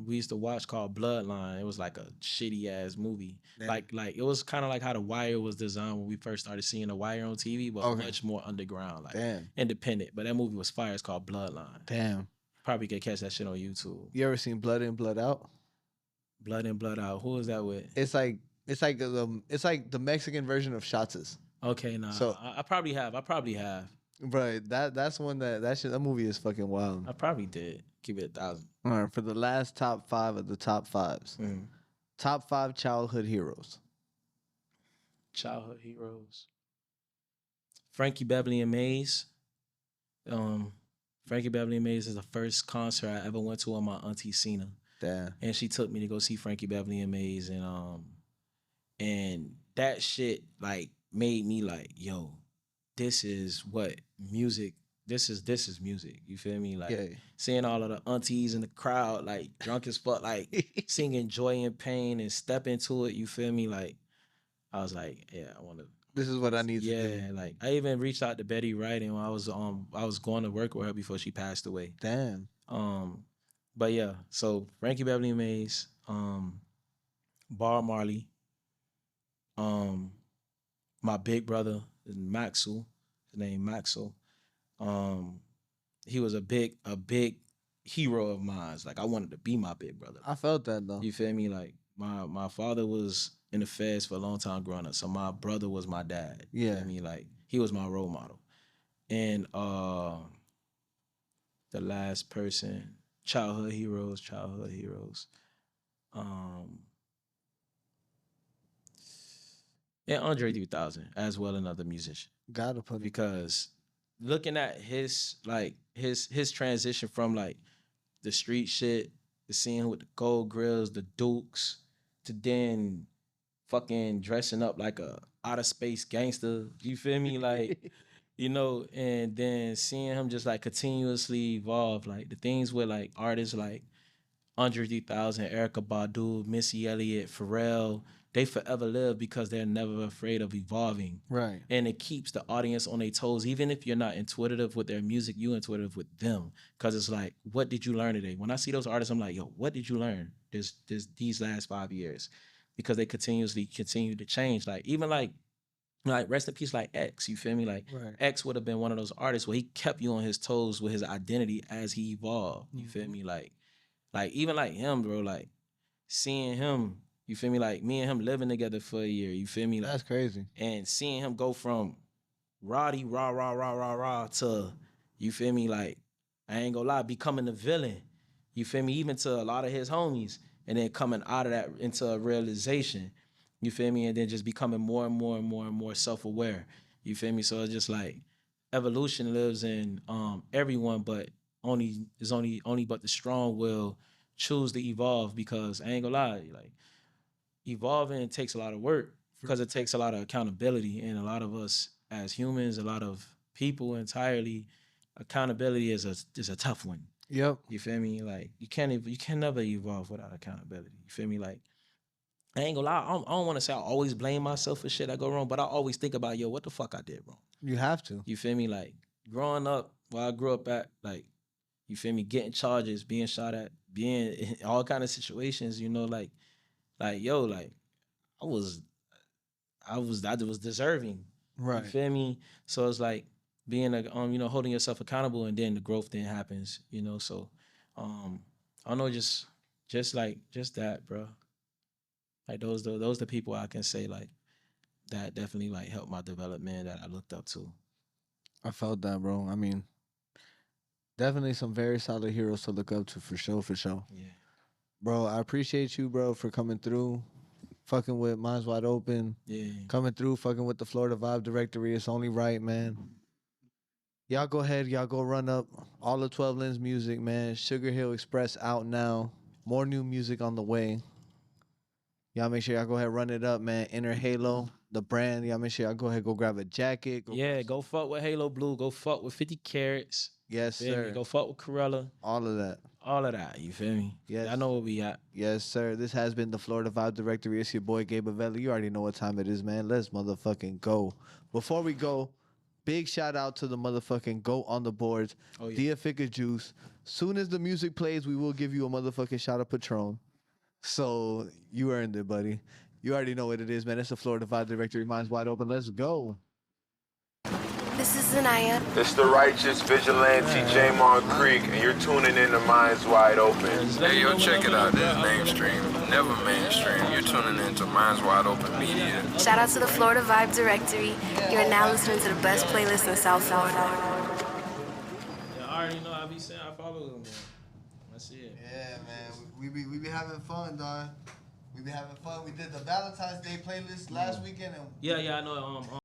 We used to watch called Bloodline. It was like a shitty ass movie. Damn. Like it was kind of like how The Wire was designed when we first started seeing The Wire on TV, but Okay. much more underground, like Damn. independent. But that movie was fire. It's called Bloodline. Damn. Probably could catch that shit on YouTube. You ever seen Blood In, Blood Out? Blood In, Blood Out. Who is that with? It's like the Mexican version of Shotzes. Okay, nah. So- I probably have. Right. That's one that movie is fucking wild. I probably did. Keep it 1,000. All right, for the last top 5 of the top 5s. Mm. Top 5 childhood heroes. Childhood heroes. Frankie Beverly and Maze. Frankie Beverly and Maze is the first concert I ever went to with my auntie Cena. Damn. And she took me to go see Frankie Beverly and Maze, and that shit like made me like, yo, this is what music. This is music. You feel me? Like Yeah. seeing all of the aunties in the crowd, like drunk as fuck, like singing Joy and Pain and step into it. You feel me? Like I was like, yeah, I want to. This is what I need to do. Yeah, like I even reached out to Betty Wright, and when I was going to work with her before she passed away. Damn. But yeah, so Frankie Beverly and Maze, Bar Marley, my big brother Maxwell, his name Maxwell. He was a big hero of mine. Like I wanted to be my big brother. I felt that though. You feel me? Like my father was in the feds for a long time growing up, so my brother was my dad. You Yeah. feel me? Like he was my role model. And the last person, childhood heroes. And Andre 3000 as well, another musician. Gotta put it. Because looking at his transition from like the street shit to seeing with the gold grills, the Dukes, to then fucking dressing up like a outer space gangster. You feel me? Like, you know, and then seeing him just like continuously evolve. Like the things with like artists like Andre 3000, Erykah Badu, Missy Elliott, Pharrell, they forever live because they're never afraid of evolving. Right. And it keeps the audience on their toes. Even if you're not intuitive with their music, you intuitive with them. Because it's like, what did you learn today? When I see those artists, I'm like, yo, what did you learn these last 5 years? Because they continue to change. Like, even like rest in peace, like X, you feel me? Like Right. X would have been one of those artists where he kept you on his toes with his identity as he evolved. You feel me? Like even like him, bro, like seeing him, you feel me? Like me and him living together for a year, you feel me? Like, That's crazy. and seeing him go from Roddy, rah, to, you feel me? Like, I ain't gonna lie, becoming the villain, you feel me? Even to a lot of his homies, and then coming out of that into a realization, you feel me? And then just becoming more and more self-aware. You feel me? So it's just like evolution lives in everyone, but only but the strong will choose to evolve, because I ain't gonna lie, like evolving takes a lot of work because it takes a lot of accountability, and a lot of us as humans, a lot of people entirely, accountability is a tough one. Yep. You feel me? Like you can never evolve without accountability. You feel me? Like I ain't gonna lie, I don't want to say I always blame myself for shit I go wrong, but I always think about, yo, what the fuck I did wrong. You have to. You feel me? Like growing up, where I grew up at, like, you feel me, getting charges, being shot at, being in all kind of situations, you know, like yo, like I was deserving. Right. You feel me? So it's like being you know, holding yourself accountable, and then the growth then happens, you know. So I don't know, just that, bro. Like those the people I can say like that definitely like helped my development, that I looked up to. I felt that, bro. I mean, definitely some very solid heroes to look up to, for sure, for sure. Yeah. Bro, I appreciate you, bro, for coming through, fucking with Minds Wide Open, Yeah. coming through, fucking with the Florida Vibe Directory. It's only right, man. Y'all go ahead, y'all go run up all of Twelvelen's music, man. Sugar Hill Express out now. More new music on the way. Y'all make sure y'all go ahead, run it up, man. Inner Halo, the brand. Y'all make sure y'all go ahead, go grab a jacket. Yeah, go fuck with Halo Blue. Go fuck with 50 Carats. Yes, Feel me? sir. Go fuck with Corella. All of that. All of that. You feel me? Yes. I know where we at. Yes, sir. This has been the Florida Vibe Directory. It's your boy Gabe Avelli. You already know what time it is, man. Let's motherfucking go. Before we go, big shout out to the motherfucking GOAT on the boards, Diafica Juice. Soon as the music plays, we will give you a motherfucking shot of Patron. So you earned it, buddy. You already know what it is, man. It's the Florida Vibe Directory. Minds wide open. Let's go. This is Zanaya. It's the righteous vigilante Jamar Creek, and you're tuning in to Minds Wide Open. Hey, yo, check it out. This is mainstream, never mainstream. You're tuning into Minds Wide Open Media. Shout out to the Florida Vibe Directory. You're now listening to the best playlist in South Florida. Yeah, I already know. I be saying I follow them, man. That's it. Yeah, man. We be having fun, dog. We be having fun. We did the Valentine's Day playlist last weekend, and Yeah, I know.